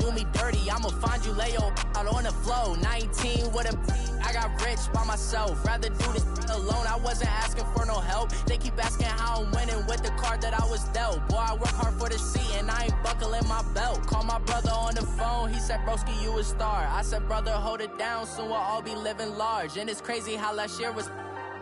do me dirty, I'ma find you, lay your out on the floor. 19 with a, I got rich by myself. Rather do this alone, I wasn't asking for no help. They keep asking how I'm winning with the card that I was dealt. Boy, I work hard for the seat and I ain't buckling my belt. Call my brother on the phone, he said, broski, you a star. I said, brother, hold it down, soon we'll all be living large. And it's crazy how last year was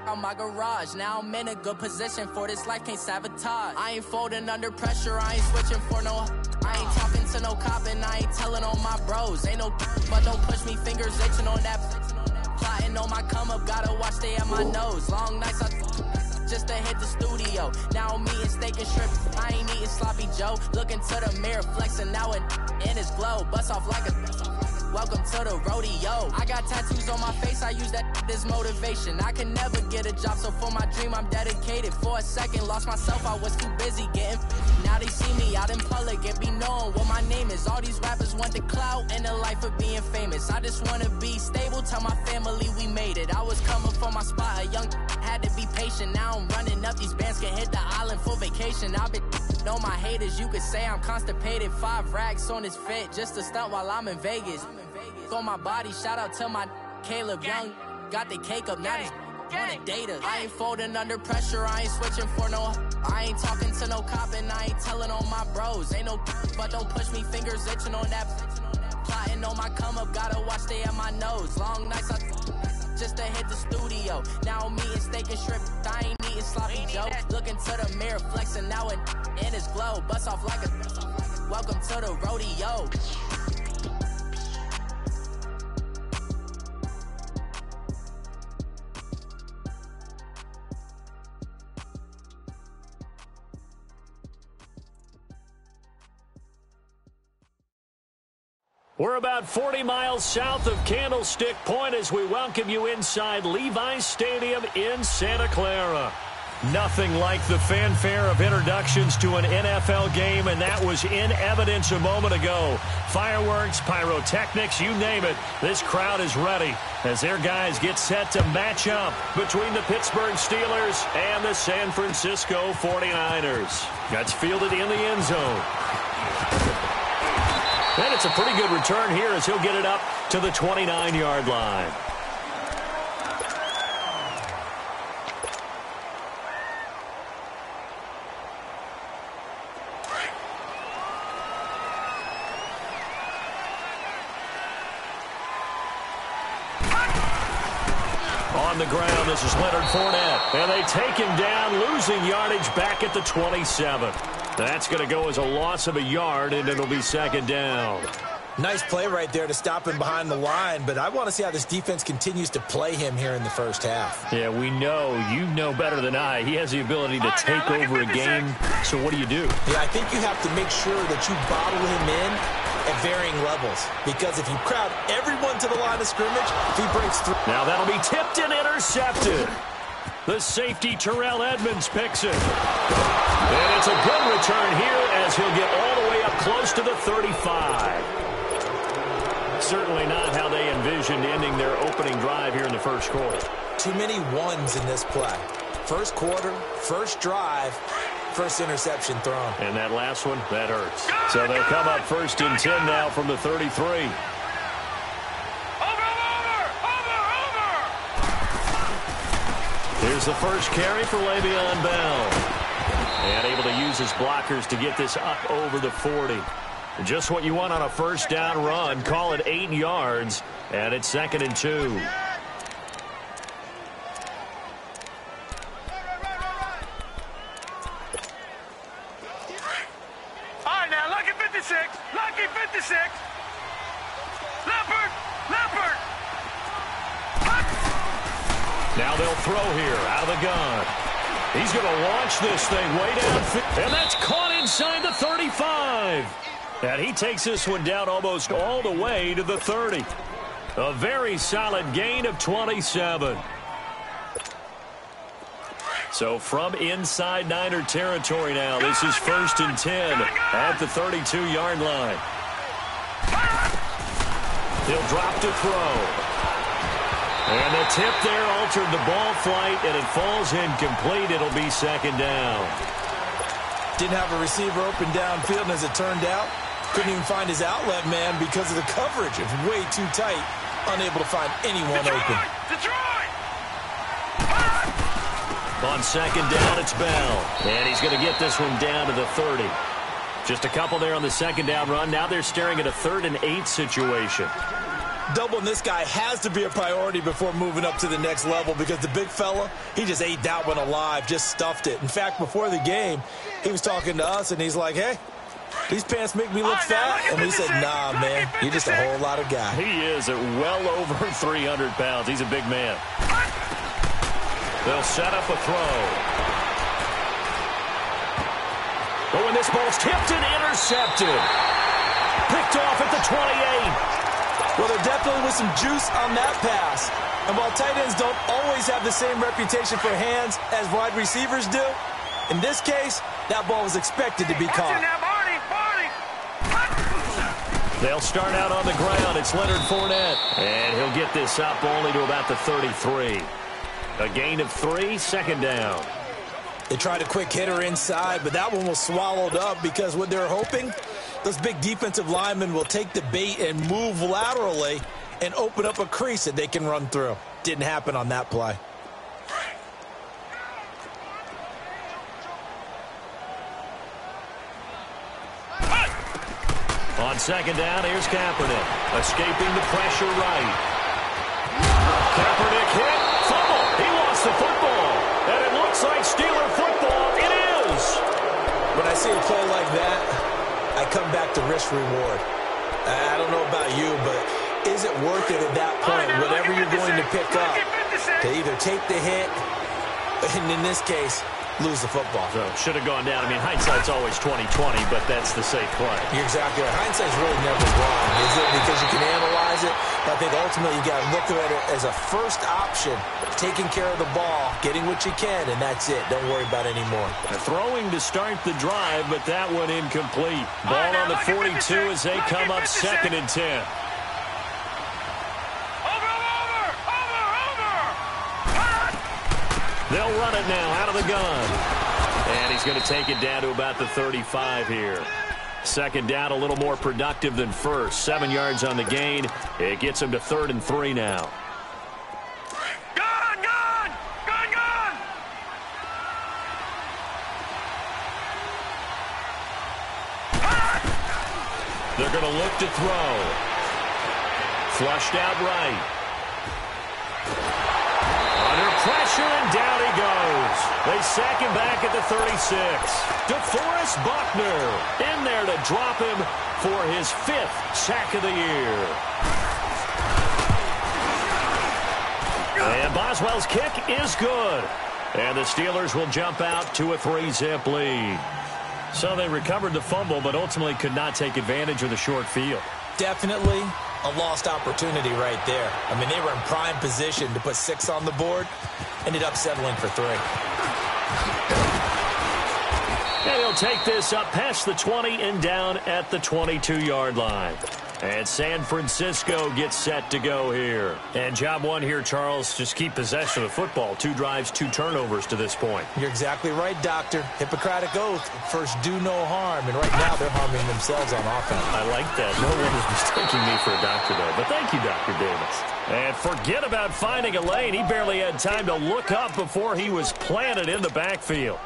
on my garage. Now I'm in a good position for this life, can't sabotage. I ain't folding under pressure, I ain't switching for no. I ain't talking to no cop and I ain't telling on my bros. Ain't no but don't push me, fingers itching on that. Plotting on my come up, gotta watch stay at my nose. Long nights I just to hit the studio. Now I'm eating steak and shrimp, I ain't eating sloppy Joe. Looking to the mirror, flexing now and in his glow. Bust off like a welcome to the rodeo. I got tattoos on my face, I use that as motivation. I can never get a job, so for my dream I'm dedicated. For a second, lost myself, I was too busy getting. Now they see me out in public and be knowing what my name is. All these rappers want the clout and the life of being famous. I just wanna be stable, tell my family we made it. I was coming for my spot, a young had to be patient. Now I'm running up, these bands can hit the island for vacation. I've been on my haters, you could say I'm constipated. 5 racks on his fit, just to stunt while I'm in Vegas. On my body, shout out to my Caleb Young. Got the cake up, now these wanna date us. I ain't folding under pressure, I ain't switching for no. I ain't talking to no cop and I ain't telling on my bros. Ain't no but don't push me, fingers itching on that. Plotting on my come up, gotta watch stay at my nose. Long nights I just to hit the studio. Now I'm eating steak and shrimp, I ain't eating sloppy Joe. Looking to the mirror, flexing now and in his glow. Bust off like a welcome to the rodeo. We're about 40 miles south of Candlestick Point as we welcome you inside Levi's Stadium in Santa Clara. Nothing like the fanfare of introductions to an NFL game, and that was in evidence a moment ago. Fireworks, pyrotechnics, you name it. This crowd is ready as their guys get set to match up between the Pittsburgh Steelers and the San Francisco 49ers. That's fielded in the end zone. And it's a pretty good return here as he'll get it up to the 29-yard line. On the ground, this is Leonard Fournette. And they take him down, losing yardage back at the 27. That's going to go as a loss of a yard, and it'll be second down. Nice play right there to stop him behind the line, but I want to see how this defense continues to play him here in the first half. Yeah, we know. You know better than I. He has the ability to take over a game, so what do you do? Yeah, I think you have to make sure that you bottle him in at varying levels, because if you crowd everyone to the line of scrimmage, if he breaks through. Now that'll be tipped and intercepted. The safety, Terrell Edmonds, picks it. And it's a good return here as he'll get all the way up close to the 35. Certainly not how they envisioned ending their opening drive here in the first quarter. Too many ones in this play. First quarter, first drive, first interception thrown. And that last one, that hurts. So they'll come up first and 10 now from the 33. Here's the first carry for Le'Veon Bell. And able to use his blockers to get this up over the 40. Just what you want on a first down run. Call it 8 yards. And it's 2nd and 2. All right, now, lucky 56. Lucky 56. Leopard. Now they'll throw here out of the gun. He's going to launch this thing way downfield. And that's caught inside the 35. And he takes this one down almost all the way to the 30. A very solid gain of 27. So from inside Niner territory now, this is 1st and 10 at the 32-yard line. He'll drop to throw. And the tip there altered the ball flight, and it falls incomplete. It'll be 2nd down. Didn't have a receiver open downfield, and as it turned out, Couldn't even find his outlet man because of the coverage. It's way too tight. Unable to find anyone open. Detroit! On second down, it's Bell. And he's going to get this one down to the 30. Just a couple there on the second down run. Now they're staring at a 3rd and 8 situation. Doubling this guy has to be a priority before moving up to the next level because the big fella, he just ate that one alive, just stuffed it. In fact, before the game, he was talking to us, and he's like, hey, these pants make me look fat. And we said, nah, man, you're just a whole lot of guy. He is at well over 300 pounds. He's a big man. They'll set up a throw. But when this ball's tipped and intercepted. Picked off at the 28. Well, there definitely was some juice on that pass. And while tight ends don't always have the same reputation for hands as wide receivers do, in this case, that ball was expected to be caught. They'll start out on the ground. It's Leonard Fournette. And he'll get this up only to about the 33. A gain of 3, second down. They tried a quick hitter inside, but that one was swallowed up because what they're hoping, those big defensive linemen will take the bait and move laterally and open up a crease that they can run through. Didn't happen on that play. On second down, here's Kaepernick. Escaping the pressure right. Kaepernick hit. Fumble. He lost the football. And it looks like Steeler football. It is. When I see a play like that, I come back to risk reward. I don't know about you, but is it worth it at that point, whatever you're going to pick up, to either take the hit, and in this case, lose the football? So should have gone down. I mean, hindsight's always 20/20, but that's the safe play. You're exactly right. Hindsight's really never wrong, is it? Because you can analyze it. But I think ultimately you got to look at it as a first option, taking care of the ball, getting what you can, and that's it. Don't worry about any more. Throwing to start the drive, but that one incomplete. Ball on the 42 as they come up 2nd and 10. They'll run it now out of the gun. And he's going to take it down to about the 35 here. Second down, a little more productive than first. 7 yards on the gain. It gets him to 3rd and 3 now. Gun! Gun! Gun! Gun! They're going to look to throw. Flushed out right. Under pressure, and down he goes. They sack him back at the 36. DeForest Buckner in there to drop him for his 5th sack of the year. And Boswell's kick is good. And the Steelers will jump out to a 3-zip lead. So they recovered the fumble, but ultimately could not take advantage of the short field. Definitely a lost opportunity right there. I mean, they were in prime position to put 6 on the board. Ended up settling for 3. And he'll take this up past the 20 and down at the 22-yard line. And San Francisco gets set to go here. And job one here, Charles, just keep possession of the football. 2 drives, 2 turnovers to this point. You're exactly right, Doctor. Hippocratic oath. First, do no harm. And right now, they're harming themselves on offense. I like that. No one is mistaking me for a doctor, though. But thank you, Dr. Davis. And forget about finding a lane. He barely had time to look up before he was planted in the backfield.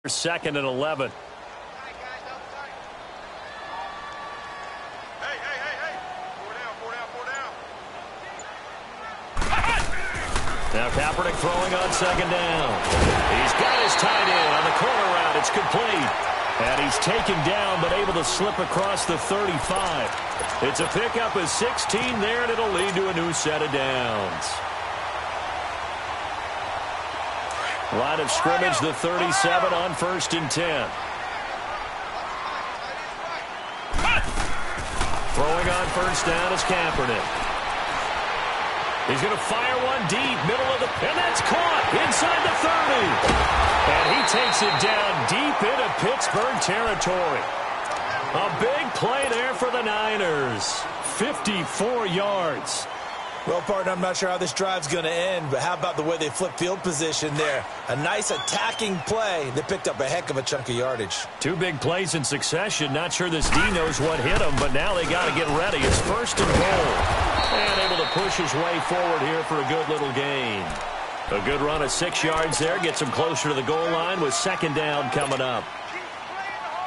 Second and 11. Hey. Four down. Now Kaepernick throwing on second down. He's got his tight end on the corner route. It's complete. And he's taken down but able to slip across the 35. It's a pickup of 16 there, and it'll lead to a new set of downs. Line of scrimmage, the 37 on 1st and 10. Throwing on first down is Kaepernick. He's going to fire one deep, middle of the, and that's caught inside the 30. And he takes it down deep into Pittsburgh territory. A big play there for the Niners. 54 yards. Well, partner, I'm not sure how this drive's going to end, but how about the way they flip field position there? A nice attacking play that picked up a heck of a chunk of yardage. Two big plays in succession. Not sure this D knows what hit him, but now they got to get ready. It's first and goal. And able to push his way forward here for a good little gain. A good run of 6 yards there. Gets him closer to the goal line with second down coming up.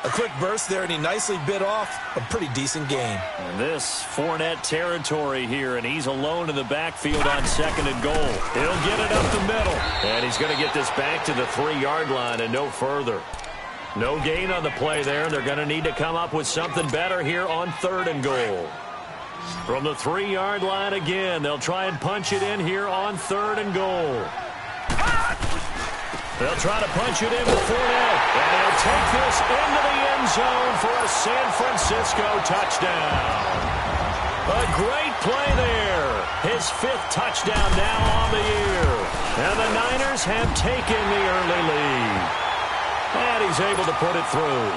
A quick burst there, and he nicely bit off a pretty decent gain. And this Fournette territory here, and he's alone in the backfield on second and goal. He'll get it up the middle. And he's going to get this back to the 3-yard line and no further. No gain on the play there. They're going to need to come up with something better here on third and goal. From the 3-yard line again, they'll try and punch it in here on third and goal. They'll try to punch it in with Fournette, and he'll take this into the end zone for a San Francisco touchdown. A great play there. His 5th touchdown now on the year. And the Niners have taken the early lead. And he's able to put it through.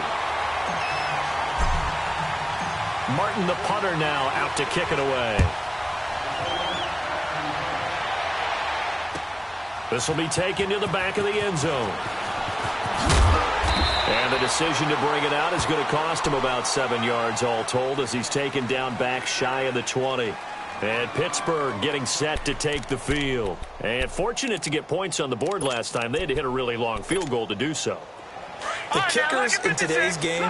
Martin, the punter, now out to kick it away. This will be taken to the back of the end zone. And the decision to bring it out is going to cost him about 7 yards all told as he's taken down back shy of the 20. And Pittsburgh getting set to take the field. And fortunate to get points on the board last time. They had to hit a really long field goal to do so. The kickers in today's game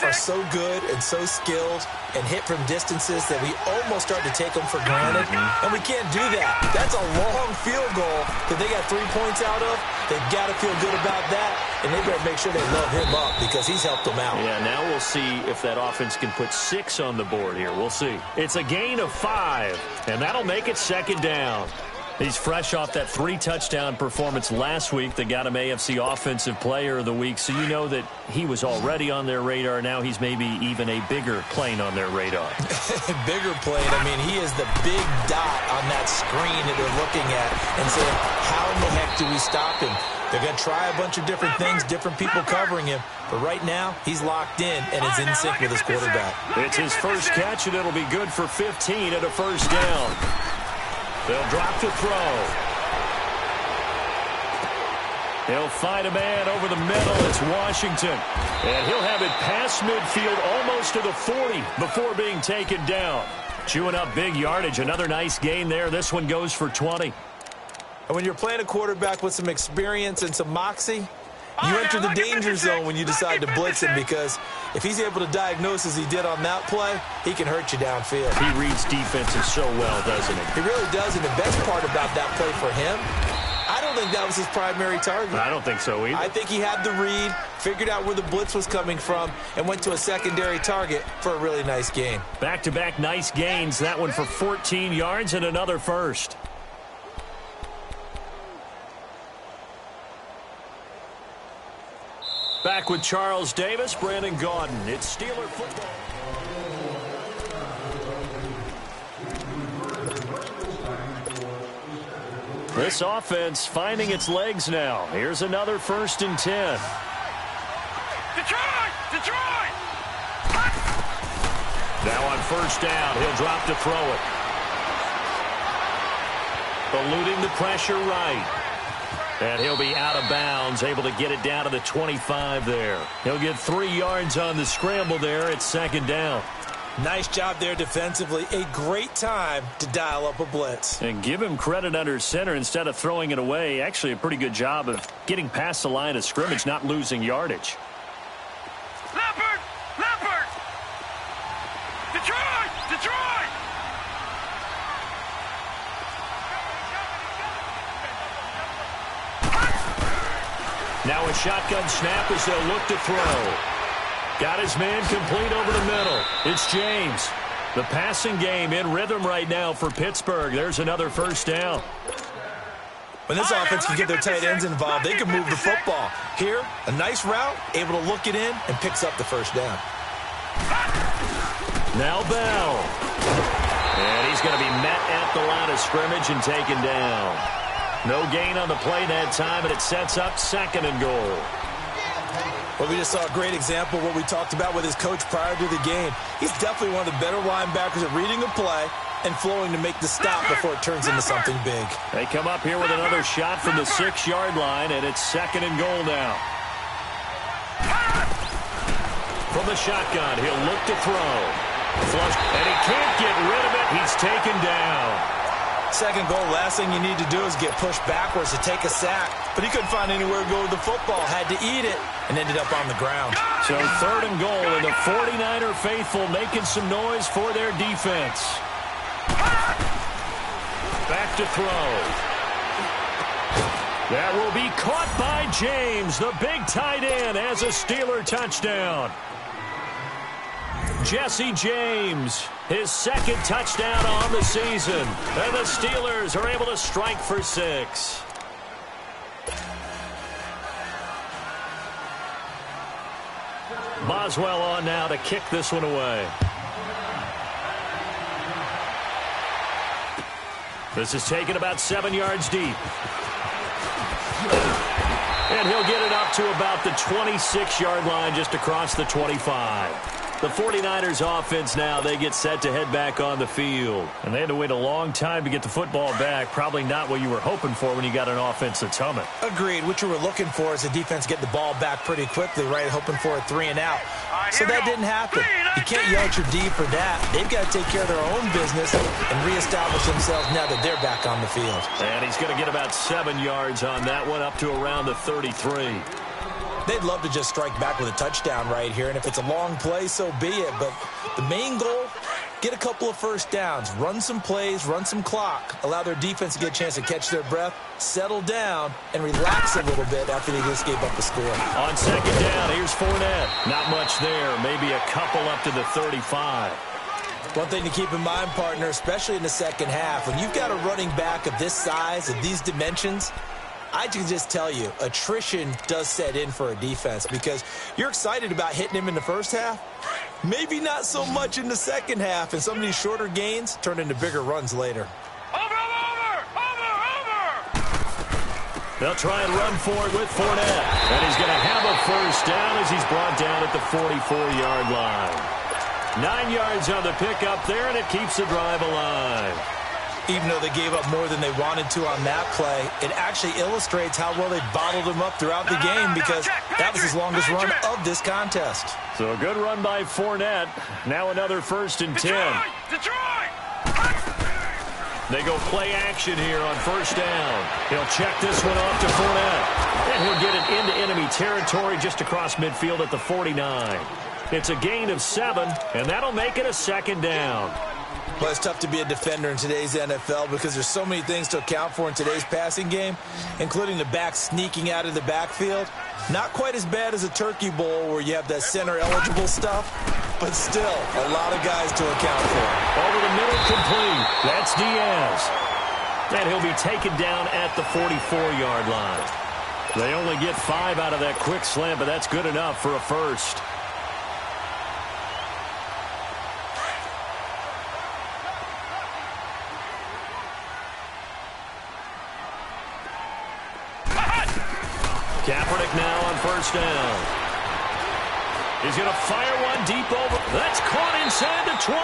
are so good and so skilled and hit from distances that we almost start to take them for granted, and we can't do that. That's a long field goal that they got 3 points out of. They've got to feel good about that, and they better make sure they love him up because he's helped them out. Yeah, now we'll see if that offense can put 6 on the board here. We'll see. It's a gain of 5, and that'll make it second down. He's fresh off that 3-touchdown performance last week that got him AFC Offensive Player of the Week, so you know that he was already on their radar. Now he's maybe even a bigger plane on their radar. Bigger plane. I mean, he is the big dot on that screen that they're looking at and saying, how in the heck do we stop him? They're going to try a bunch of different things, different people covering him. But right now, he's locked in and is in sync with his quarterback. It's his first catch, and it'll be good for 15 at a first down. They'll drop to throw. He'll find a man over the middle. It's Washington. And he'll have it past midfield almost to the 40 before being taken down. Chewing up big yardage. Another nice gain there. This one goes for 20. And when you're playing a quarterback with some experience and some moxie, you enter the danger zone when you decide to blitz him, because if he's able to diagnose as he did on that play, he can hurt you downfield. He reads defenses so well, doesn't he? He really does, and the best part about that play for him, I don't think that was his primary target. I don't think so either. I think he had the read, figured out where the blitz was coming from, and went to a secondary target for a really nice gain. Back-to-back nice gains. That one for 14 yards and another first. Back with Charles Davis, Brandon Gaudin. It's Steeler football. This offense finding its legs now. Here's another 1st and 10. Detroit! Detroit! Now on first down, he'll drop to throw it. Eluding the pressure right. And he'll be out of bounds, able to get it down to the 25 there. He'll get 3 yards on the scramble there. It's second down. Nice job there defensively. A great time to dial up a blitz. And give him credit under center instead of throwing it away. Actually, a pretty good job of getting past the line of scrimmage, not losing yardage. Leopard! Leopard! Detroit! Detroit! Now a shotgun snap as they'll look to throw. Got his man complete over the middle. It's James. The passing game in rhythm right now for Pittsburgh. There's another first down. When this offense can get their tight ends involved, they can move the football. Here, a nice route, able to look it in, and picks up the first down. Now Bell. And he's going to be met at the line of scrimmage and taken down. No gain on the play that time, and it sets up 2nd and goal. Well, we just saw a great example of what we talked about with his coach prior to the game. He's definitely one of the better linebackers at reading a play and flowing to make the stop before it turns into something big. They come up here with another shot from the 6-yard line, and it's 2nd and goal now. From the shotgun, he'll look to throw. Flush, and he can't get rid of it. He's taken down. 2nd goal, last thing you need to do is get pushed backwards to take a sack. But he couldn't find anywhere to go with the football. Had to eat it and ended up on the ground. So 3rd and goal, and the 49er faithful making some noise for their defense. Back to throw. That will be caught by James. The big tight end has a Steeler touchdown. Jesse James, his 2nd touchdown on the season. And the Steelers are able to strike for 6. Boswell on now to kick this one away. This is taken about 7 yards deep. And he'll get it up to about the 26-yard line, just across the 25. The 49ers offense now, they get set to head back on the field. And they had to wait a long time to get the football back. Probably not what you were hoping for when you got an offense that's humming. Agreed. What you were looking for is the defense get the ball back pretty quickly, right? Hoping for a 3 and out. So that didn't happen. You can't yell at your D for that. They've got to take care of their own business and reestablish themselves now that they're back on the field. And he's going to get about 7 yards on that one, up to around the 33. They'd love to just strike back with a touchdown right here, and if it's a long play, so be it. But the main goal, get a couple of first downs, run some plays, run some clock, allow their defense to get a chance to catch their breath, settle down, and relax a little bit after they just gave up the score. On 2nd down, here's Fournette. Not much there, maybe a couple up to the 35. One thing to keep in mind, partner, especially in the second half, when you've got a running back of this size, of these dimensions, I can just tell you, attrition does set in for a defense because you're excited about hitting him in the first half. Maybe not so much in the second half, and some of these shorter gains turn into bigger runs later. Over! They'll try and run for it with Fournette. And he's going to have a first down as he's brought down at the 44-yard line. 9 yards on the pickup there, and it keeps the drive alive. Even though they gave up more than they wanted to on that play, it actually illustrates how well they bottled him up throughout the game because that was his longest run of this contest. So a good run by Fournette. Now another 1st and 10. Detroit! They go play action here on 1st down. He'll check this one off to Fournette. And he'll get it into enemy territory just across midfield at the 49. It's a gain of 7, and that'll make it a 2nd down. Well, it's tough to be a defender in today's NFL because there's so many things to account for in today's passing game, including the back sneaking out of the backfield. Not quite as bad as a turkey bowl where you have that center-eligible stuff, but still a lot of guys to account for. Over the middle, complete. That's Diaz. And he'll be taken down at the 44-yard line. They only get 5 out of that quick slant, but that's good enough for a first. Kaepernick now on 1st down. He's going to fire one deep over. That's caught inside the 20.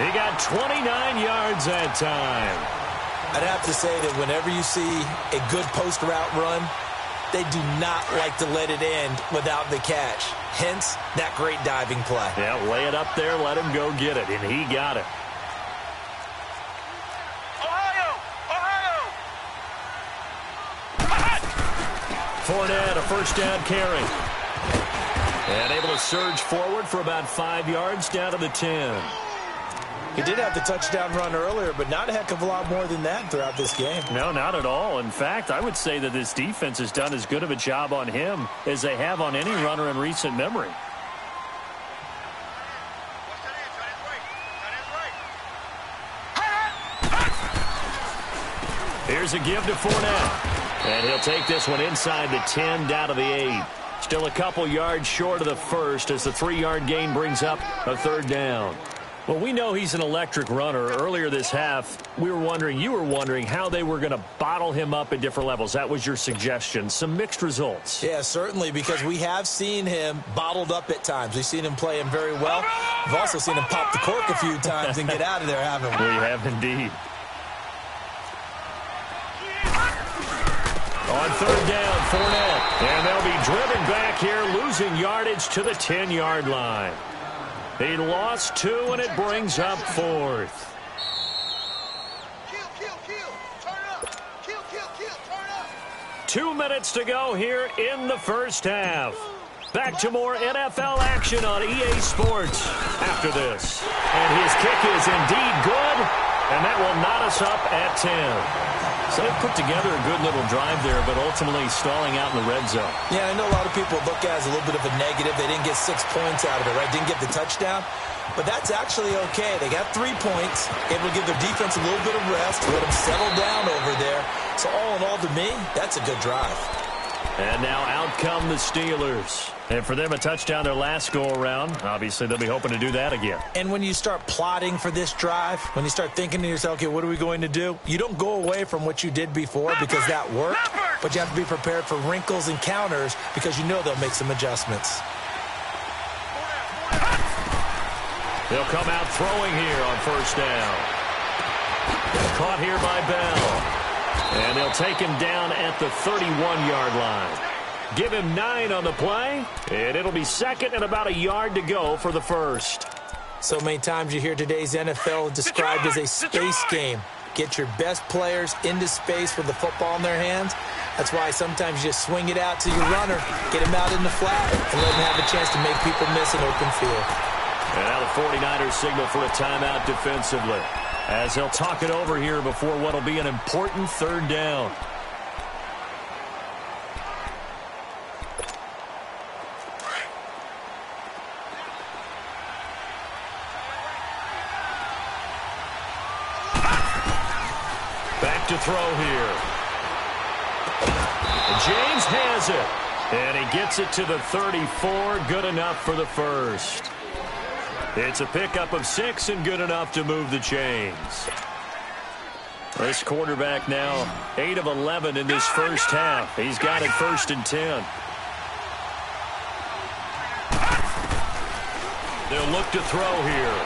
He got 29 yards that time. I'd have to say that whenever you see a good post route run, they do not like to let it end without the catch. Hence, that great diving play. Yeah, lay it up there, let him go get it, and he got it. Fournette, a 1st down carry. And able to surge forward for about 5 yards down to the 10. He did have the touchdown run earlier, but not a heck of a lot more than that throughout this game. No, not at all. In fact, I would say that this defense has done as good of a job on him as they have on any runner in recent memory. Here's a give to Fournette. And he'll take this one inside the 10 down to the 8. Still a couple yards short of the first as the 3-yard gain brings up a 3rd down. Well, we know he's an electric runner. Earlier this half, you were wondering how they were going to bottle him up at different levels. That was your suggestion. Some mixed results. Yeah, certainly, because we have seen him bottled up at times. We've seen him play him very well. We've also seen him pop the cork a few times and get out of there, haven't we? We have indeed. On third down, Fournette. And they'll be driven back here, losing yardage to the 10-yard line. He lost 2, and it brings up 4th. Turn up. Turn up. 2 minutes to go here in the first half. Back to more NFL action on EA Sports after this. And his kick is indeed good, and that will knot us up at 10. So they put together a good little drive there, but ultimately stalling out in the red zone. Yeah, I know a lot of people look at it as a little bit of a negative. They didn't get 6 points out of it, right? Didn't get the touchdown. But that's actually okay. They got 3 points, able to give their defense a little bit of rest, let them settle down over there. So all in all, to me, that's a good drive. And now out come the Steelers. And for them, a touchdown their last go-around. Obviously, they'll be hoping to do that again. And when you start plotting for this drive, when you start thinking to yourself, okay, what are we going to do? You don't go away from what you did before because that worked, but you have to be prepared for wrinkles and counters because you know they'll make some adjustments. They'll come out throwing here on first down. Caught here by Bell. And they'll take him down at the 31-yard line. Give him 9 on the play, and it'll be second and about a yard to go for the first. So many times you hear today's NFL described as a space game. Get your best players into space with the football in their hands. That's why sometimes you just swing it out to your runner, get him out in the flat, and let him have a chance to make people miss an open field. And now the 49ers signal for a timeout defensively, as they'll talk it over here before what will be an important third down. Back to throw here. James has it. And he gets it to the 34. Good enough for the first. It's a pickup of 6 and good enough to move the chains. This quarterback now 8 of 11 in this first half. He's got it 1st and 10. They'll look to throw here.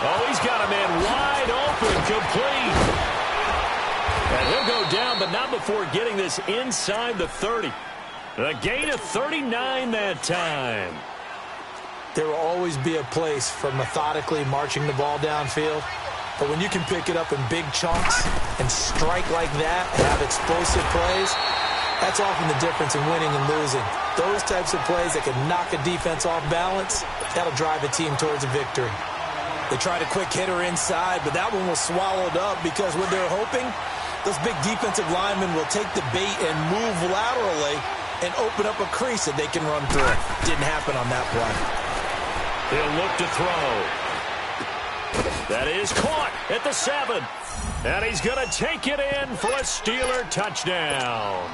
Oh, he's got a man wide open, complete. And he'll go down, but not before getting this inside the 30. A gain of 39 that time. There will always be a place for methodically marching the ball downfield. But when you can pick it up in big chunks and strike like that and have explosive plays, that's often the difference in winning and losing. Those types of plays that can knock a defense off balance, that'll drive a team towards a victory. They tried a quick hitter inside, but that one was swallowed up because what they're hoping, those big defensive linemen will take the bait and move laterally and open up a crease that they can run through. Didn't happen on that play. He'll look to throw. That is caught at the 7. And he's going to take it in for a Steeler touchdown.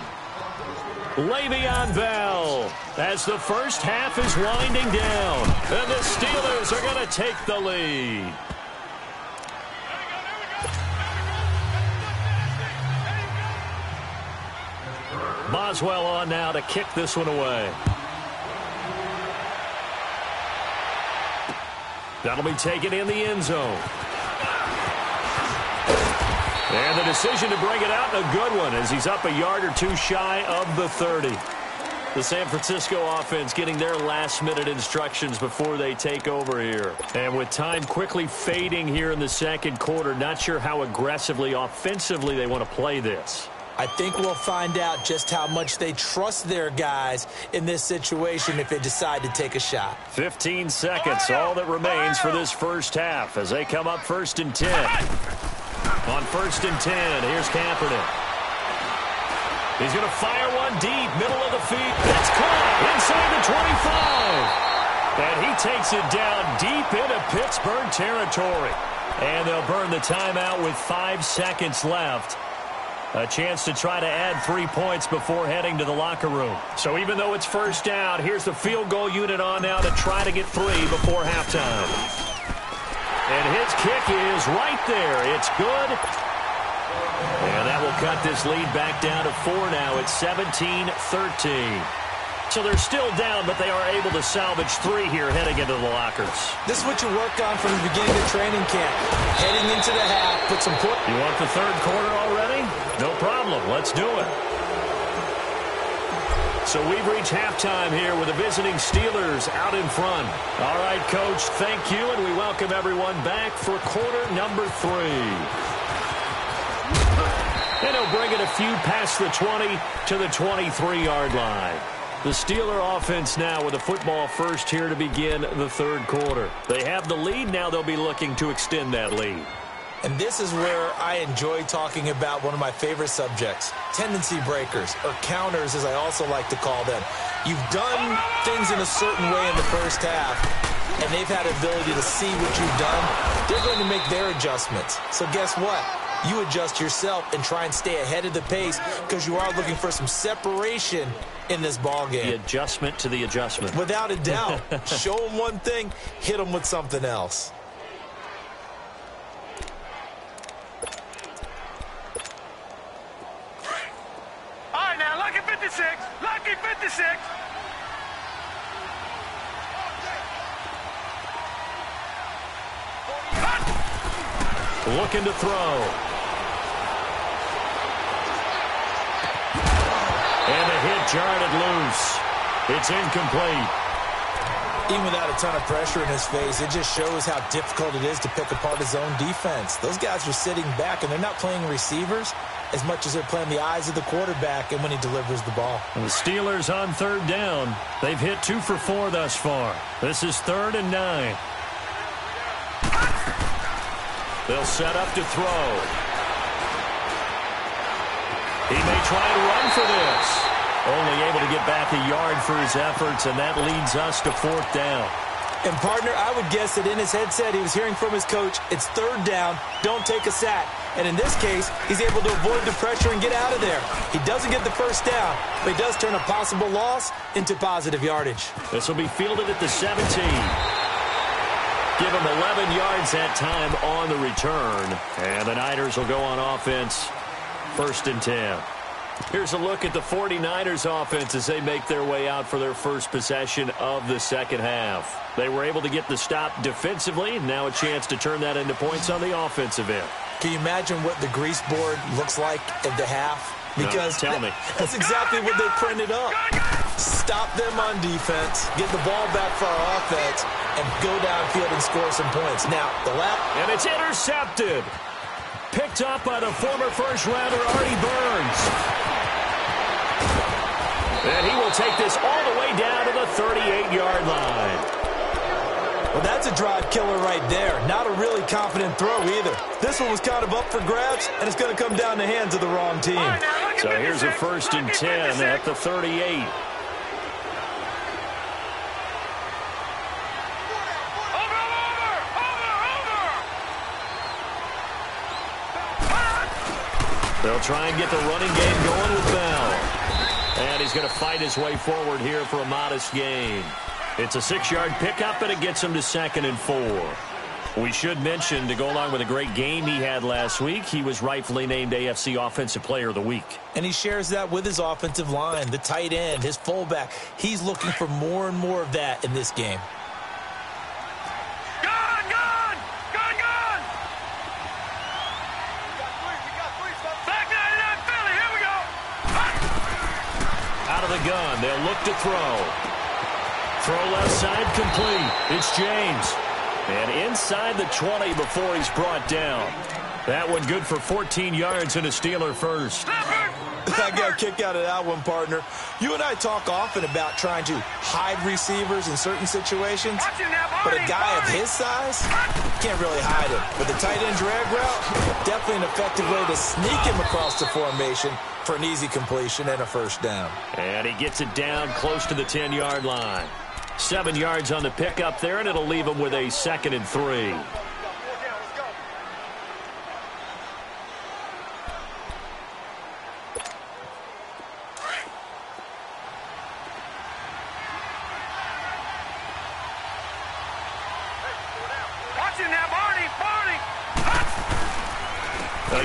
Le'Veon Bell as the first half is winding down. And the Steelers are going to take the lead. Boswell on now to kick this one away. That'll be taken in the end zone. And the decision to bring it out, a good one, as he's up a yard or 2 shy of the 30. The San Francisco offense getting their last-minute instructions before they take over here. And with time quickly fading here in the second quarter, not sure how aggressively, offensively they want to play this. I think we'll find out just how much they trust their guys in this situation if they decide to take a shot. 15 seconds, all that remains for this first half as they come up 1st and 10. On 1st and 10, here's Kaepernick. He's going to fire one deep, middle of the field. It's caught inside the 25. And he takes it down deep into Pittsburgh territory. And they'll burn the timeout with 5 seconds left. A chance to try to add 3 points before heading to the locker room. So even though it's first down, here's the field goal unit on now to try to get 3 before halftime. And his kick is right there. It's good. And that will cut this lead back down to 4 now. It's 17-13. So they're still down, but they are able to salvage 3 here heading into the lockers. This is what you work on from the beginning of training camp. Heading into the half, put some points. You want the third quarter already? No problem. Let's do it. So we've reached halftime here with the visiting Steelers out in front. All right, Coach, thank you, and we welcome everyone back for quarter number 3. And he'll bring it a few past the 20 to the 23-yard line. The Steeler offense now with a football first here to begin the third quarter. They have the lead. Now they'll be looking to extend that lead. And this is where I enjoy talking about one of my favorite subjects, tendency breakers, or counters as I also like to call them. You've done things in a certain way in the first half, and they've had the ability to see what you've done. They're going to make their adjustments. So guess what? You adjust yourself and try and stay ahead of the pace because you are looking for some separation in this ball game. The adjustment to the adjustment. Without a doubt. Show them one thing, hit them with something else. All right, now, lucky 56. Lucky 56. Looking to throw. And a hit jarred it loose. It's incomplete. Even without a ton of pressure in his face, it just shows how difficult it is to pick apart his own defense. Those guys are sitting back, and they're not playing receivers as much as they're playing the eyes of the quarterback and when he delivers the ball. And the Steelers on third down. They've hit 2 for 4 thus far. This is 3rd and 9. They'll set up to throw. He may try to run for this. Only able to get back a yard for his efforts, and that leads us to 4th down. And, partner, I would guess that in his headset he was hearing from his coach, it's 3rd down, don't take a sack. And in this case, he's able to avoid the pressure and get out of there. He doesn't get the first down, but he does turn a possible loss into positive yardage. This will be fielded at the 17. Give him 11 yards that time on the return. And the Niners will go on offense, 1st and 10. Here's a look at the 49ers offense as they make their way out for their first possession of the second half. They were able to get the stop defensively. Now a chance to turn that into points on the offensive end. Can you imagine what the grease board looks like at the half? Because no, tell me. That's exactly what they printed up. Stop them on defense, get the ball back for our offense, and go downfield and score some points. Now, the left. And it's intercepted. Picked up by the former first-rounder, Artie Burns. And he will take this all the way down to the 38-yard line. Well, that's a drive killer right there. Not a really confident throw either. This one was kind of up for grabs, and it's going to come down the hands of the wrong team. So here's a 1st and 10 at the 38. They'll try and get the running game going with Bell. And he's going to fight his way forward here for a modest gain. It's a 6-yard pickup, and it gets him to 2nd and 4. We should mention, to go along with a great game he had last week, he was rightfully named AFC Offensive Player of the Week. And he shares that with his offensive line, the tight end, his fullback. He's looking for more and more of that in this game. The gun. They'll look to throw. Throw left side complete. It's James. And inside the 20 before he's brought down. That one good for 14 yards and a Steeler first. I got a kick out of that one, partner. You and I talk often about trying to hide receivers in certain situations. But a guy of his size, can't really hide him. But the tight end drag route, definitely an effective way to sneak him across the formation for an easy completion and a first down. And he gets it down close to the 10-yard line. 7 yards on the pickup there, and it'll leave him with a 2nd and 3.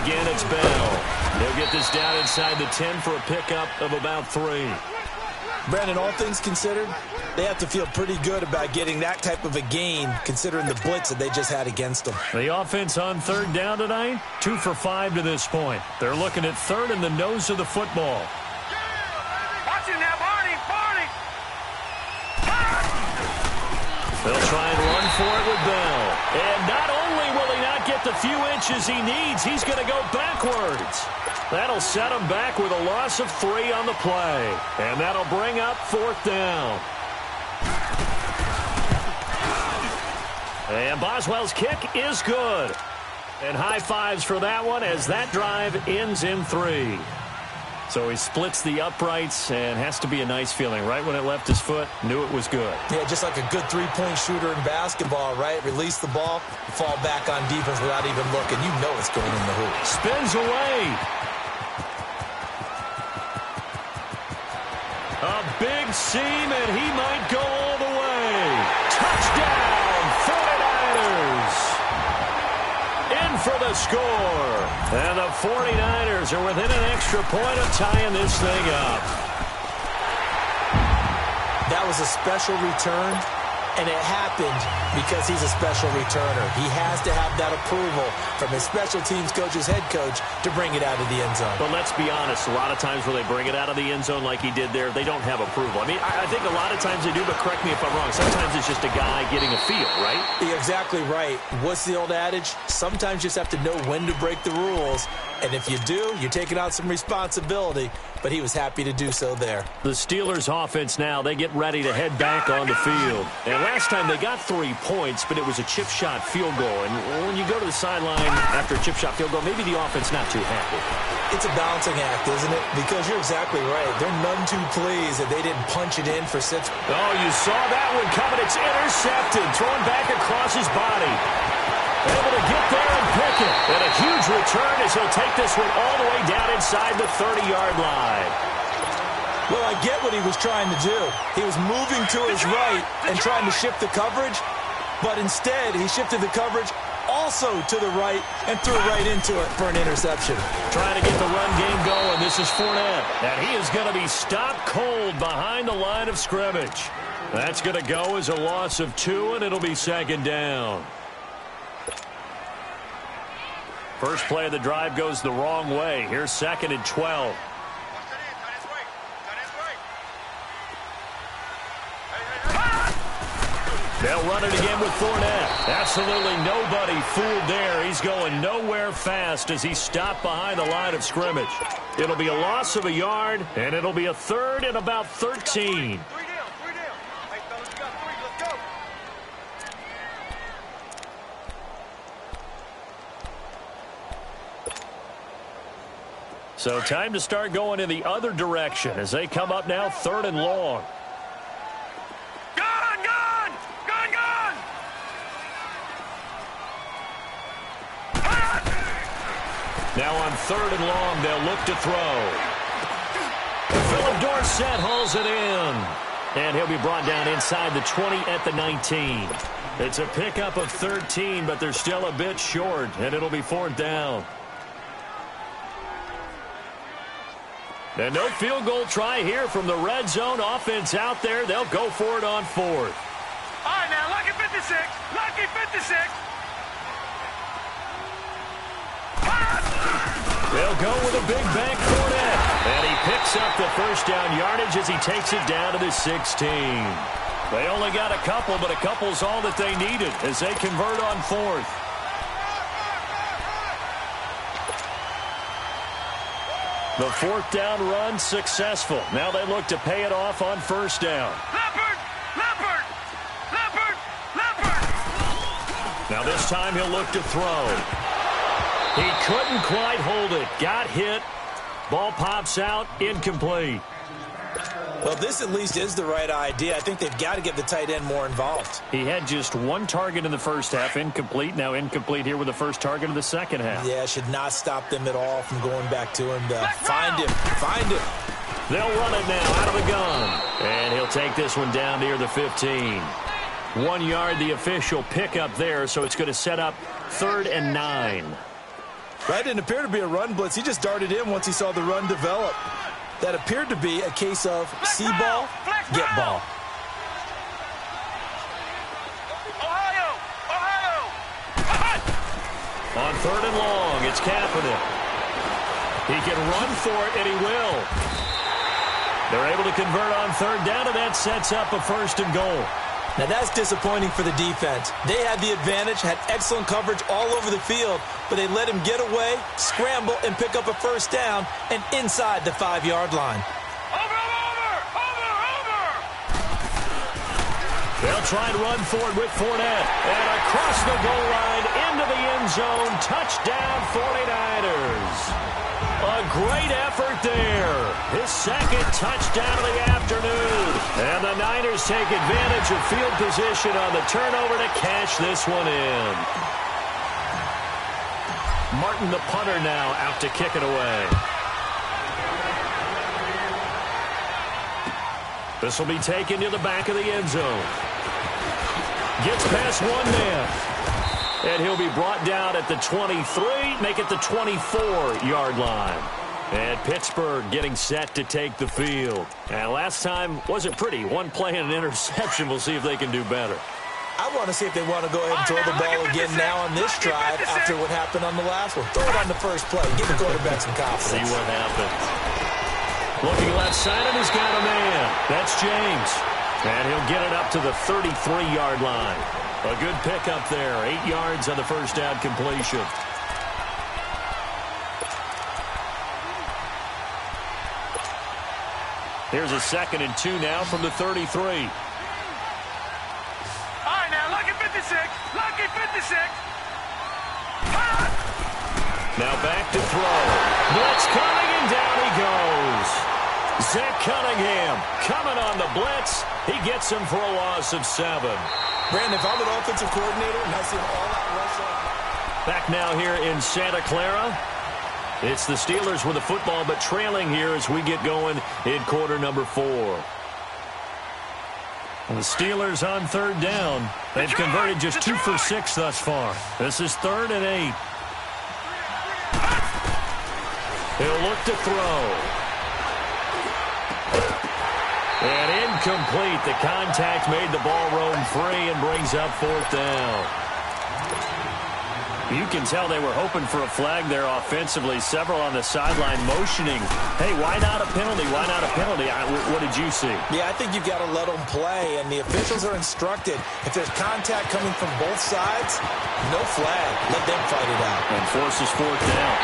Again, it's Bell. He'll get this down inside the 10 for a pickup of about 3. Brandon, all things considered, they have to feel pretty good about getting that type of a gain, considering the blitz that they just had against them. The offense on third down tonight, 2 for 5 to this point. They're looking at third in the nose of the football. Watch it now, Barney. They'll try and run for it with Bell. And not only will he not get the few inches he needs, he's going to go backwards. That'll set him back with a loss of 3 on the play. And that'll bring up 4th down. And Boswell's kick is good. And high fives for that one as that drive ends in 3. So he splits the uprights and has to be a nice feeling. Right when it left his foot, knew it was good. Yeah, just like a good three-point shooter in basketball, right? Release the ball, fall back on defense without even looking. You know it's going in the hoop. Spins away. A big seam, and he might go all the way. Touchdown, 49ers. In for the score. And the 49ers are within an extra point of tying this thing up. That was a special return, and it happened because he's a special returner. He has to have that approval from his special teams coach's head coach to bring it out of the end zone. But let's be honest, a lot of times when they bring it out of the end zone like he did there, they don't have approval. I mean, I think a lot of times they do, but correct me if I'm wrong. Sometimes it's just a guy getting a feel, right? You're exactly right. What's the old adage? Sometimes you just have to know when to break the rules. And if you do, you're taking on some responsibility. But he was happy to do so there. The Steelers offense now, they get ready to head back on the field. And last time they got 3 points, but it was a chip shot field goal. And when you go to the sideline after a chip shot field goal, maybe the offense not too happy. It's a balancing act, isn't it? Because you're exactly right. They're none too pleased that they didn't punch it in for 6. Oh, you saw that one coming. It's intercepted. Thrown back across his body. Able to get there and pick it. And a huge return as he'll take this one all the way down inside the 30-yard line. Well, I get what he was trying to do. He was moving to his right and trying to shift the coverage, but instead he shifted the coverage also to the right and threw right into it for an interception. Trying to get the run game going. This is Fournette. And he is going to be stopped cold behind the line of scrimmage. That's going to go as a loss of 2, and it'll be 2nd down. First play of the drive goes the wrong way. Here's 2nd and 12. They'll run it again with Fournette. Absolutely nobody fooled there. He's going nowhere fast as he's stopped behind the line of scrimmage. It'll be a loss of a yard, and it'll be a 3rd and about 13. So time to start going in the other direction as they come up now 3rd and long. Now on 3rd and long, they'll look to throw. Philip Dorsett hauls it in. And he'll be brought down inside the 20 at the 19. It's a pickup of 13, but they're still a bit short, and it'll be 4th down. And no field goal try here from the red zone offense out there. They'll go for it on 4th. All right, now, lucky 56. Lucky 56. They'll go with a big bank Fournette. And he picks up the first down yardage as he takes it down to the 16. They only got a couple, but a couple's all that they needed as they convert on 4th. The 4th down run successful. Now they look to pay it off on 1st down. Leopard! Leopard! Leopard! Leopard! Now this time he'll look to throw. He couldn't quite hold it. Got hit. Ball pops out. Incomplete. Well, this at least is the right idea. I think they've got to get the tight end more involved. He had just 1 target in the first half. Incomplete. Now incomplete here with the first target of the second half. Yeah, should not stop them at all from going back to him. Find him. Find him. They'll run it now out of the gun. And he'll take this one down near the 15. 1 yard, the official pickup there, so it's going to set up 3rd and 9. Right, didn't appear to be a run blitz. He just darted in once he saw the run develop. That appeared to be a case of see ball, get ball. On 3rd and long, it's Kaepernick. He can run for it, and he will. They're able to convert on 3rd down, and that sets up a 1st and goal. Now that's disappointing for the defense. They had the advantage, had excellent coverage all over the field, but they let him get away, scramble, and pick up a 1st down, and inside the 5-yard line. They'll try and run for it with Fournette. And across the goal line, into the end zone, touchdown 49ers. A great effort there. His 2nd touchdown of the afternoon. And the Niners take advantage of field position on the turnover to cash this one in. Martin, the punter, now out to kick it away. This will be taken to the back of the end zone. Gets past one man. And he'll be brought down at the 23, make it the 24-yard line. And Pittsburgh getting set to take the field. And last time wasn't pretty. One play and an interception. We'll see if they can do better. I want to see if they want to go ahead and throw the ball again now on this drive after what happened on the last one. Throw it on the first play. Give the quarterback some confidence. See what happens. Looking left side, and he's got a man. That's James. And he'll get it up to the 33-yard line. A good pickup there. 8 yards on the first down completion. Here's a 2nd and 2 now from the 33. All right, now, lucky 56. Lucky 56. Now back to throw. Blitz coming, and down he goes. Zach Cunningham coming on the blitz. He gets him for a loss of 7. Brandon, if I'm an offensive coordinator and I see an all-out rush on. Back now here in Santa Clara. It's the Steelers with the football, but trailing here as we get going in quarter number 4. And the Steelers on 3rd down. They've converted just 2 for 6 thus far. This is 3rd and 8. He'll look to throw. And incomplete. The contact made the ball roam free and brings up 4th down. You can tell they were hoping for a flag there offensively. Several on the sideline motioning. Hey, why not a penalty? Why not a penalty? What did you see? Yeah, I think you've got to let them play, and the officials are instructed. If there's contact coming from both sides, no flag. Let them fight it out. And forces 4th down.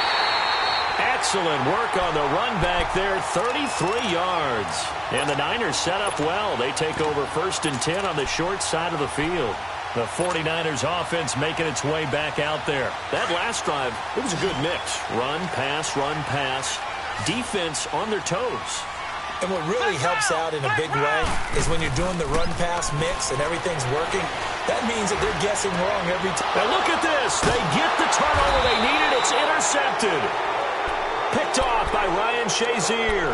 Excellent work on the run back there, 33 yards. And the Niners set up well. They take over 1st and 10 on the short side of the field. The 49ers offense making its way back out there. That last drive, it was a good mix. Run, pass, defense on their toes. And what really helps out in a big way is when you're doing the run-pass mix and everything's working, that means that they're guessing wrong every time. Now look at this. They get the turnover they needed. It's intercepted. Picked off by Ryan Shazier.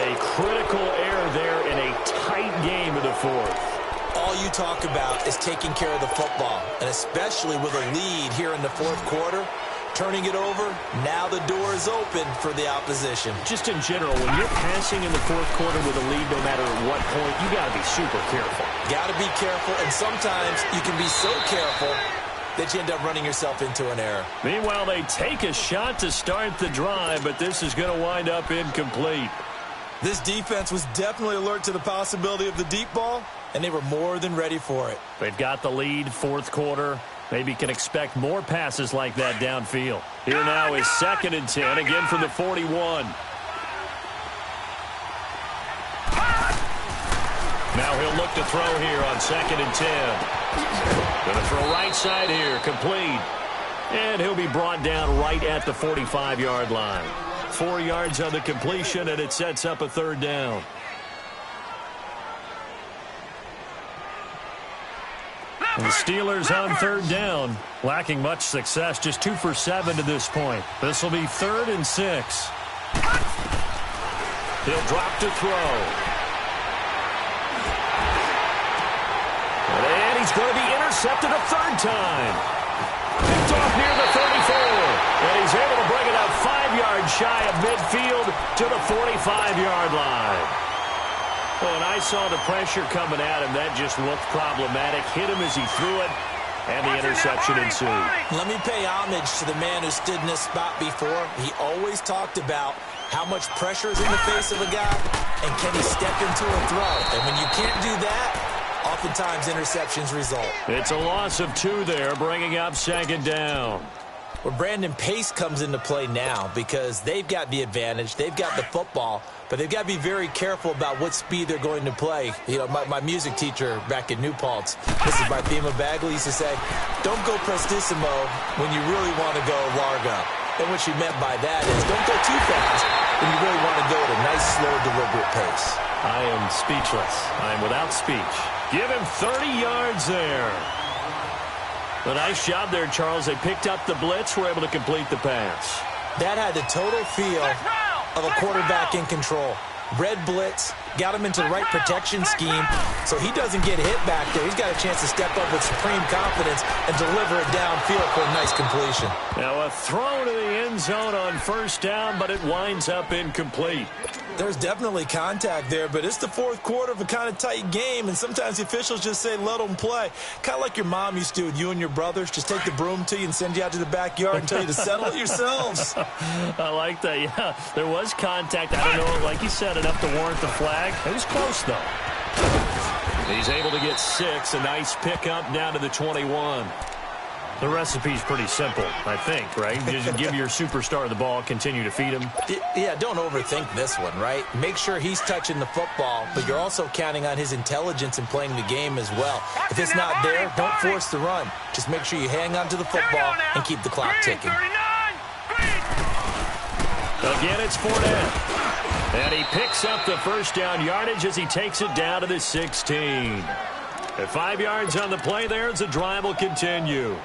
A critical error there in a tight game in the 4th. All you talk about is taking care of the football, and especially with a lead here in the 4th quarter, turning it over, now the door is open for the opposition. Just in general, when you're passing in the 4th quarter with a lead, no matter at what point, you got to be super careful. Got to be careful, and sometimes you can be so careful that you end up running yourself into an error. Meanwhile, they take a shot to start the drive, but this is going to wind up incomplete. This defense was definitely alert to the possibility of the deep ball, and they were more than ready for it. They've got the lead, 4th quarter. Maybe can expect more passes like that downfield. Here now is 2nd and 10, again from the 41. Now he'll look to throw here on 2nd and 10. Going to throw right side here, complete. And he'll be brought down right at the 45-yard line. 4 yards on the completion, and it sets up a 3rd down. And the Steelers on 3rd down, lacking much success, just 2 for 7 to this point. This will be 3rd and 6. He'll drop to throw. And he's going to be intercepted a 3rd time. Picked off near the 34. And he's able to bring it up 5 yards shy of midfield to the 45-yard line. Well, when I saw the pressure coming at him, that just looked problematic. Hit him as he threw it, and the interception ensued. Let me pay homage to the man who stood in this spot before. He always talked about how much pressure is in the face of a guy, and can he step into a throw? And when you can't do that, oftentimes interceptions result. It's a loss of 2 there, bringing up 2nd down. Well, Brandon, pace comes into play now because they've got the advantage. They've got the football, but they've got to be very careful about what speed they're going to play. You know, my music teacher back in New Paltz, Mrs. Barthema Bagley, used to say, don't go prestissimo when you really want to go largo. And what she meant by that is don't go too fast when you really want to go at a nice, slow, deliberate pace. I am speechless. I am without speech. Give him 30 yards there. A nice job there, Charles. They picked up the blitz, were able to complete the pass. That had the total feel of a quarterback in control. Red blitz, got him into the right protection scheme, so he doesn't get hit back there. He's got a chance to step up with supreme confidence and deliver it downfield for a nice completion. Now a throw to the end zone on 1st down, but it winds up incomplete. There's definitely contact there, but it's the 4th quarter of a kind of tight game, and sometimes the officials just say, let them play. Kind of like your mom used to do with you and your brothers. Just take the broom to you and send you out to the backyard and tell you to settle it yourselves. I like that, yeah. There was contact. I don't know, like you said, enough to warrant the flag. It was close, though. He's able to get 6. A nice pickup down to the 21. The recipe's pretty simple, I think, right? Just give your superstar the ball, continue to feed him. Yeah, don't overthink this one, right? Make sure he's touching the football, but you're also counting on his intelligence in playing the game as well. If it's not there, don't force the run. Just make sure you hang on to the football and keep the clock ticking. Again, it's Fournette. And he picks up the 1st down yardage as he takes it down to the 16. At 5 yards on the play there, the drive will continue.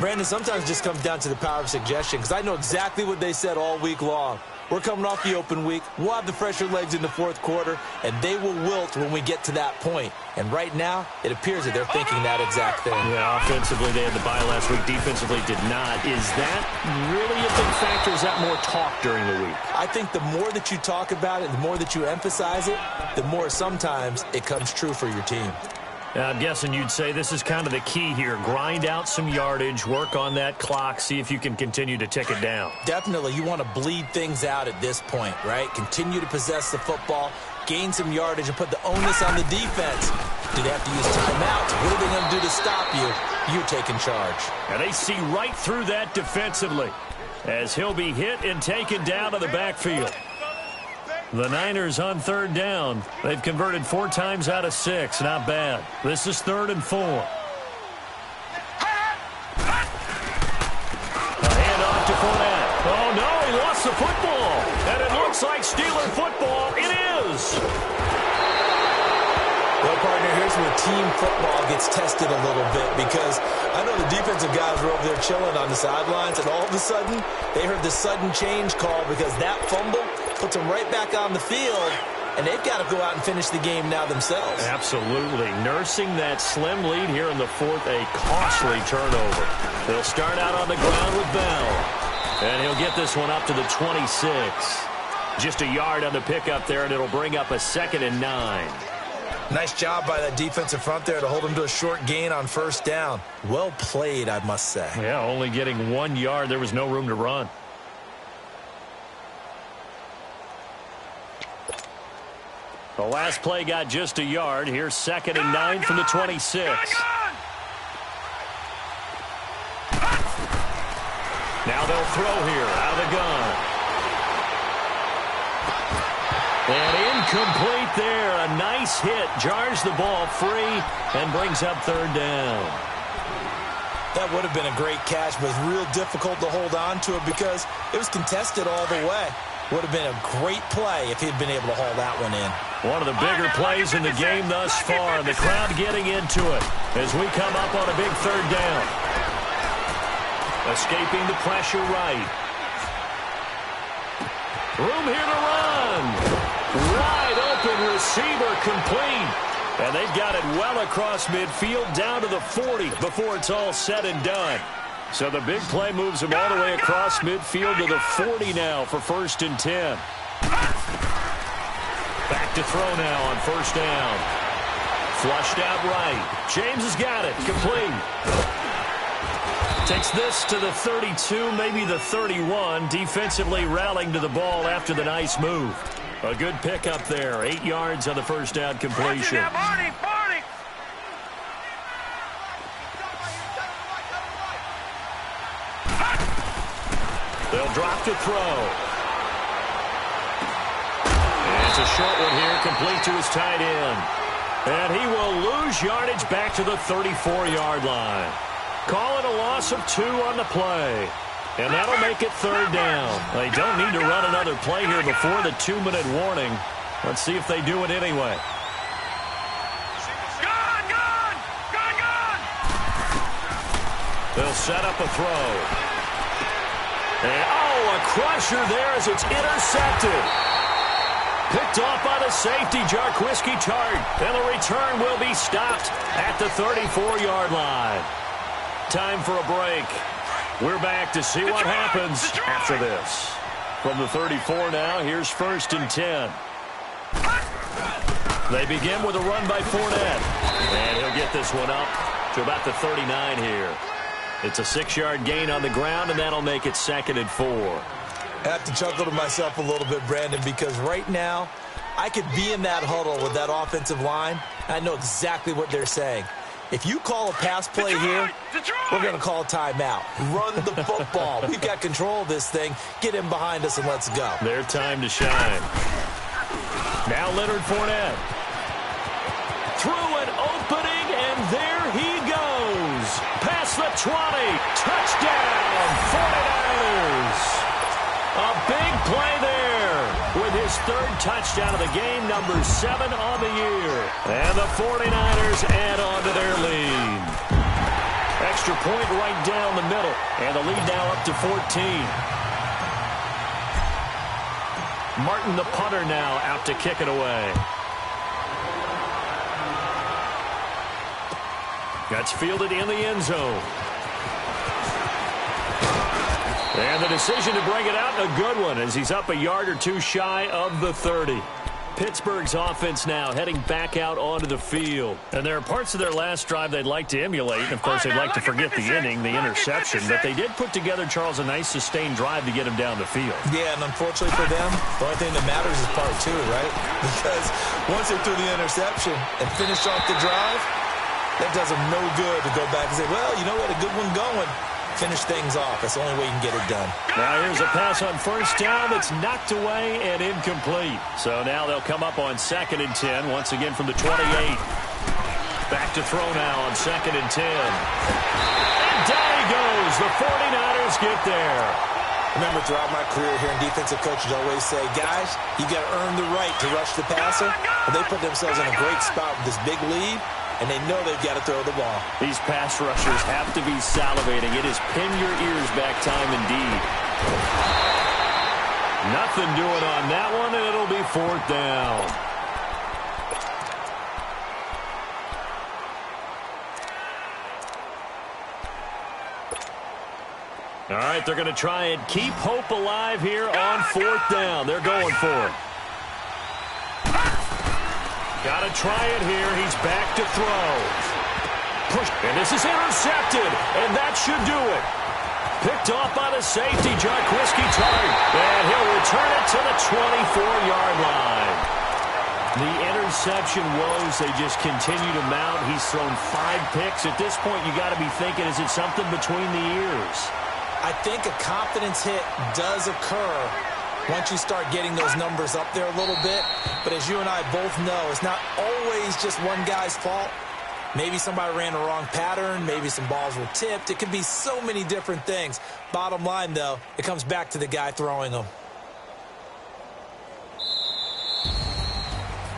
Brandon, sometimes it just comes down to the power of suggestion, because I know exactly what they said all week long. We're coming off the open week. We'll have the fresher legs in the 4th quarter, and they will wilt when we get to that point. And right now, it appears that they're thinking that exact thing. Yeah, offensively, they had the bye last week. Defensively, did not. Is that really a big factor? Is that more talk during the week? I think the more that you talk about it, the more that you emphasize it, the more sometimes it comes true for your team. I'm guessing you'd say this is kind of the key here. Grind out some yardage, work on that clock, see if you can continue to tick it down. Definitely. You want to bleed things out at this point, right? Continue to possess the football, gain some yardage, and put the onus on the defense. Do they have to use timeouts? What are they going to do to stop you? You're taking charge. And they see right through that defensively as he'll be hit and taken down to the backfield. The Niners on 3rd down. They've converted 4 times out of 6. Not bad. This is 3rd and 4. A handoff to Fournette. Oh, no, he lost the football. And it looks like Steeler football. It is. Well, partner, here's where team football gets tested a little bit, because I know the defensive guys were over there chilling on the sidelines, and all of a sudden, they heard the sudden change call because that fumble puts them right back on the field, and they've got to go out and finish the game now themselves. Absolutely. Nursing that slim lead here in the 4th, a costly turnover. They'll start out on the ground with Bell, and he'll get this one up to the 26. Just a yard on the pickup there, and it'll bring up a 2nd and 9. Nice job by that defensive front there to hold him to a short gain on 1st down. Well played, I must say. Yeah, only getting 1 yard. There was no room to run. The last play got just a yard. Here's 2nd and 9 from the 26. Now they'll throw here out of the gun. And incomplete there. A nice hit. Jars the ball free and brings up 3rd down. That would have been a great catch, but it's real difficult to hold on to it because it was contested all the way. Would have been a great play if he'd been able to haul that one in. One of the bigger plays in the game thus far. And the crowd getting into it as we come up on a big 3rd down. Escaping the pressure right. Room here to run. Wide open receiver complete. And they've got it well across midfield down to the 40 before it's all said and done. So the big play moves him all the way across midfield to the 40 now for 1st and 10. Back to throw now on 1st down. Flushed out right. James has got it. Complete. Takes this to the 32, maybe the 31. Defensively rallying to the ball after the nice move. A good pickup there. 8 yards on the 1st down completion. They'll drop to throw. And it's a short one here, complete to his tight end. And he will lose yardage back to the 34-yard line. Call it a loss of 2 on the play. And that'll make it 3rd down. They don't need to run another play here before the 2-minute warning. Let's see if they do it anyway. They'll set up a throw. And, a crusher there as it's intercepted. Picked off by the safety, Gauntl3t. And the return will be stopped at the 34-yard line. Time for a break. We're back to see what happens after this. From the 34 now, here's 1st and 10. They begin with a run by Fournette. And he'll get this one up to about the 39 here. It's a 6-yard gain on the ground, and that'll make it 2nd and 4. I have to chuckle to myself a little bit, Brandon, because right now I could be in that huddle with that offensive line, and I know exactly what they're saying. If you call a pass play here, we're going to call a timeout. Run the football. We've got control of this thing. Get him behind us and let's go. Their time to shine. Now Leonard Fournette. Through an opening, and there he goes. Past the 20. Touchdown, 49ers. A big play there with his 3rd touchdown of the game, number 7 on the year. And the 49ers add on to their lead. Extra point right down the middle, and the lead now up to 14. Martin, the punter, now out to kick it away. That's fielded in the end zone. And the decision to bring it out, a good one, as he's up a yard or 2 shy of the 30. Pittsburgh's offense now heading back out onto the field. And there are parts of their last drive they'd like to emulate. And, of course, they'd like to forget the inning, the interception. But they did put together, Charles, a nice sustained drive to get him down the field. Yeah, and unfortunately for them, the only thing that matters is part 2, right? Because once they threw the interception and finished off the drive, that does them no good to go back and say, well, you know what, a good one going. Finish things off. That's the only way you can get it done. Now here's a pass on 1st down that's knocked away and incomplete. So now they'll come up on 2nd and 10, once again from the 28. Back to throw now on 2nd and 10. And down he goes. The 49ers get there. Remember, throughout my career here in defensive coaches always say, guys, you got to earn the right to rush the passer. But they put themselves in a great spot with this big lead, and they know they've got to throw the ball. These pass rushers have to be salivating. It is pin your ears back time indeed. Nothing doing on that one, and it'll be 4th down. All right, they're going to try and keep hope alive here on 4th down. They're going for it. Got to try it here. He's back to throw. Push, and this is intercepted, and that should do it. Picked off by the safety, Gauntl3t. And he'll return it to the 24-yard line. The interception woes, they just continue to mount. He's thrown 5 picks. At this point, you got to be thinking, is it something between the ears? I think a confidence hit does occur once you start getting those numbers up there a little bit. But as you and I both know, it's not always just one guy's fault. Maybe somebody ran the wrong pattern. Maybe some balls were tipped. It could be so many different things. Bottom line, though, it comes back to the guy throwing them.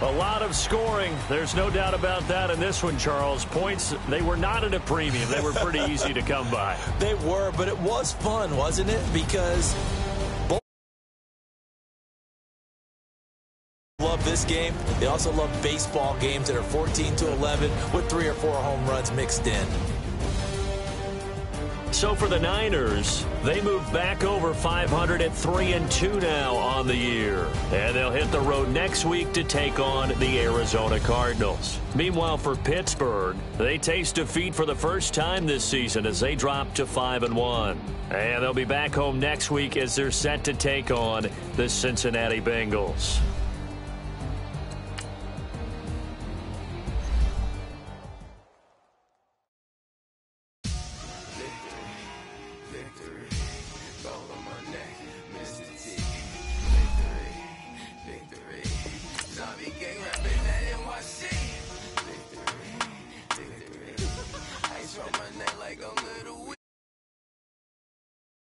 A lot of scoring. There's no doubt about that in this one, Charles. Points, they were not at a premium. They were pretty easy to come by. They were, but it was fun, wasn't it? Because both love this game. They also love baseball games that are 14-11 with 3 or 4 home runs mixed in. So for the Niners, they move back over 500 at 3-2 now on the year. And they'll hit the road next week to take on the Arizona Cardinals. Meanwhile, for Pittsburgh, they taste defeat for the first time this season as they drop to 5-1. And they'll be back home next week as they're set to take on the Cincinnati Bengals.